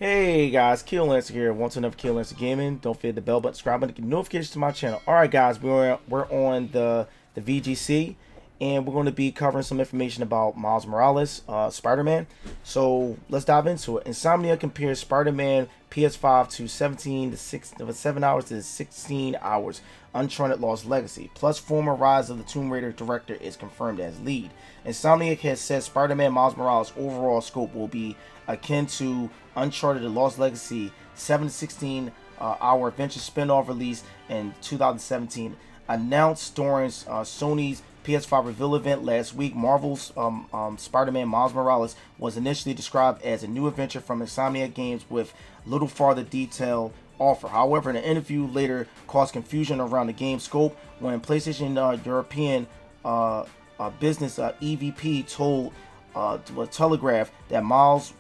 Hey guys, Lancer here. Want to another Lancer Gaming? Don't forget the bell button, subscribe button, get notifications to my channel. All right, guys, we're on the VGC, and we're going to be covering some information about Miles Morales, Spider-Man. So let's dive into it. Insomnia compares Spider-Man PS5 to 7 hours to 16 hours. Uncharted Lost Legacy. Plus, former Rise of the Tomb Raider director is confirmed as lead. Insomniac has said Spider-Man Miles Morales' overall scope will be akin to Uncharted Lost Legacy 7 to 16 hour adventure spin-off release in 2017. Announced during Sony's PS5 reveal event last week, Marvel's Spider-Man Miles Morales was initially described as a new adventure from Insomniac Games with little farther detail offer. However, an interview later caused confusion around the game's scope when PlayStation European business EVP told Telegraph that Morales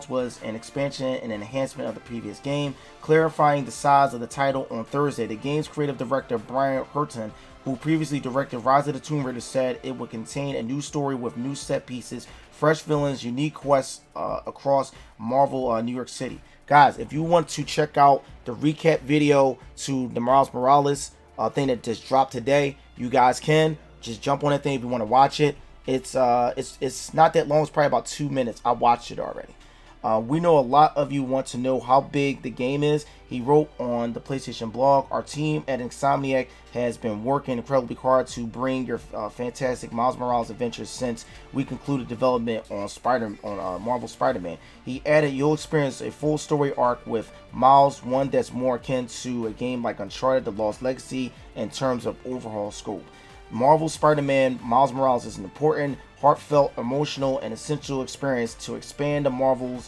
was an expansion and enhancement of the previous game, clarifying the size of the title on Thursday. The game's creative director Brian Hurton, who previously directed Rise of the Tomb Raider, said it would contain a new story with new set pieces, fresh villains, unique quests across Marvel New York City. Guys, if you want to check out the recap video to the Miles Morales thing that just dropped today, you guys can just jump on that thing if you want to watch it. It's not that long. It's probably about 2 minutes. I watched it already. We know a lot of you want to know how big the game is. He wrote on the PlayStation blog, "Our team at Insomniac has been working incredibly hard to bring your fantastic Miles Morales adventures since we concluded development on Marvel's Spider-Man." He added, "You'll experience a full story arc with Miles, one that's more akin to a game like Uncharted: The Lost Legacy in terms of overall scope. Marvel's Spider-Man Miles Morales is an important, heartfelt, emotional, and essential experience to expand the Marvel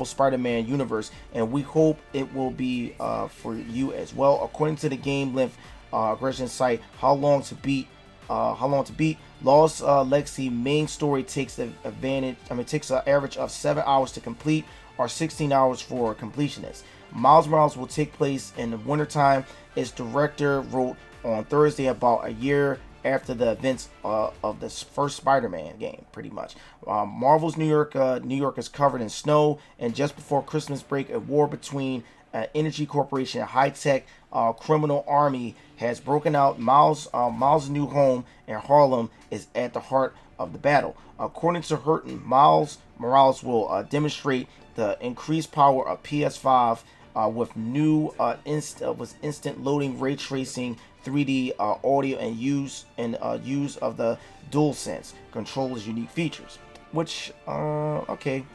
Spider-Man universe, and we hope it will be for you as well." According to the game length aggression site How Long to Beat, Lost Legacy main story takes an average of 7 hours to complete, or 16 hours for completionists. Miles Morales will take place in the wintertime. Its director wrote on Thursday, about a year after the events of the first Spider-Man game, pretty much. Marvel's New York is covered in snow, and just before Christmas break, a war between energy corporation and high-tech criminal army has broken out. Miles' new home in Harlem is at the heart of the battle. According to Hurton, Miles Morales will demonstrate the increased power of PS5 with new instant loading, ray tracing, 3D audio, and use of the DualSense controller's unique features. Which okay,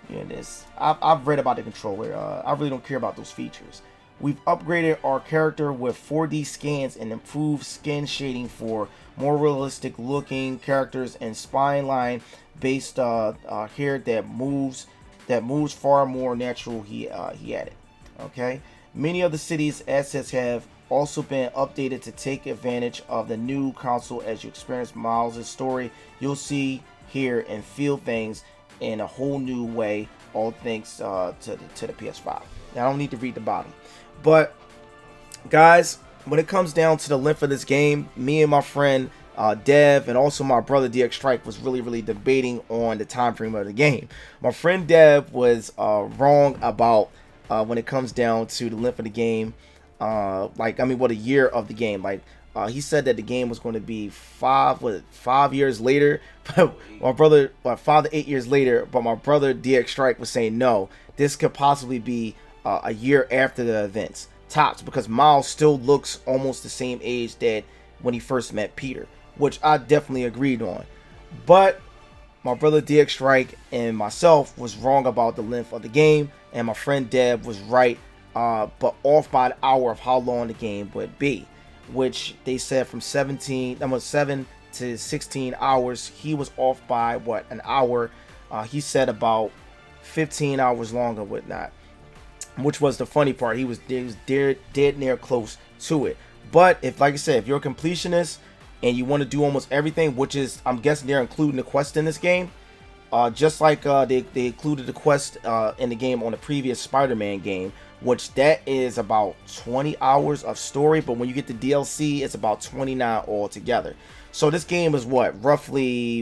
yeah, this I've read about the controller. I really don't care about those features. We've upgraded our character with 4D scans and improved skin shading for more realistic looking characters and spine line based hair that moves far more natural. He added. Okay, many of the city's assets have also been updated to take advantage of the new console. As you experience Miles' story, you'll see, hear, and feel things in a whole new way, all thanks to the PS5. Now, I don't need to read the bottom. But, guys, when it comes down to the length of this game, me and my friend Dev, and also my brother DX Strike, was really debating on the time frame of the game. My friend Dev was wrong about when it comes down to the length of the game. A year of the game. He said that the game was going to be 5 years later. But my brother, 5 to 8 years later. But my brother DX Strike was saying no, this could possibly be a year after the events tops, because Miles still looks almost the same age that when he first met Peter, which I definitely agreed on. But my brother DX Strike and myself was wrong about the length of the game, and my friend Deb was right, but off by an hour of how long the game would be, which they said from 7 to 16 hours. He was off by an hour. He said about 15 hours longer, whatnot, which was the funny part. He was dead near close to it. But if, like I said, if you're a completionist and you want to do almost everything, which is, I'm guessing they're including the quest in this game, just like they included the quest in the game on the previous Spider-Man game, which that is about 20 hours of story, but when you get the DLC, it's about 29 altogether. So this game is roughly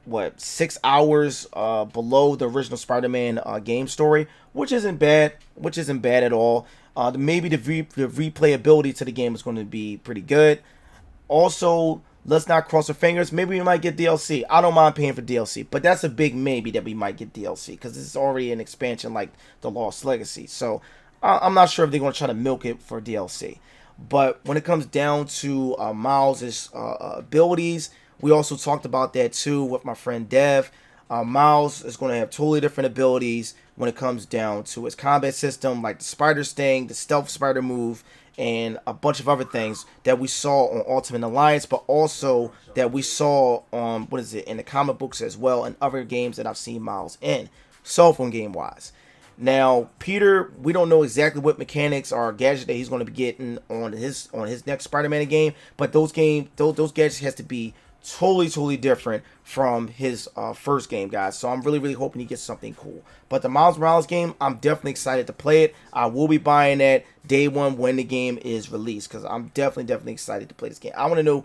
what, 6 hours below the original Spider-Man game story, which isn't bad. Which isn't bad at all. Maybe the replayability to the game is going to be pretty good. Also, let's not cross our fingers. Maybe we might get DLC. I don't mind paying for DLC, but that's a big maybe that we might get DLC because this is already an expansion like the Lost Legacy. So I'm not sure if they're going to try to milk it for DLC. But when it comes down to Miles' abilities, we also talked about that too with my friend Dev. Miles is going to have totally different abilities when it comes down to his combat system, like the spider sting, the stealth spider move, and a bunch of other things that we saw on Ultimate Alliance, but also that we saw on, what is it, in the comic books as well, and other games that I've seen Miles in, cell phone game wise. Now, Peter, we don't know exactly what mechanics or gadgets that he's going to be getting on his next Spider-Man game, but those gadgets has to be totally different from his first game, guys. So I'm really hoping he gets something cool. But the Miles Morales game, I'm definitely excited to play it. I will be buying that day one when the game is released because I'm definitely excited to play this game. I want to know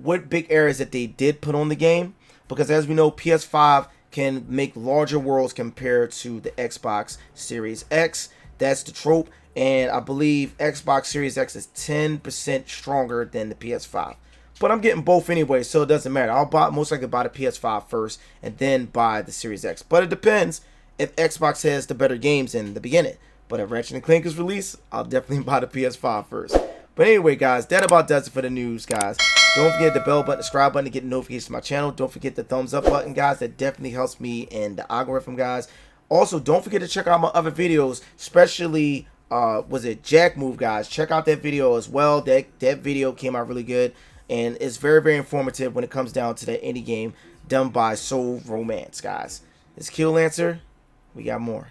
what big areas that they did put on the game because as we know, PS5 can make larger worlds compared to the Xbox Series X. That's the trope, and I believe Xbox Series X is 10% stronger than the PS5. But I'm getting both anyway, so it doesn't matter. I'll most likely buy the PS5 first and then buy the Series X. But it depends if Xbox has the better games in the beginning. But if Ratchet & Clank is released, I'll definitely buy the PS5 first. But anyway, guys, that about does it for the news, guys. Don't forget the bell button, subscribe button to get notifications to my channel. Don't forget the thumbs up button, guys. That definitely helps me in the algorithm, guys. Also, don't forget to check out my other videos, especially, was it Jack Move, guys. Check out that video as well. That video came out really good. And it's very informative when it comes down to that indie game done by Soul Romance, guys. It's Kill Lancer. We got more.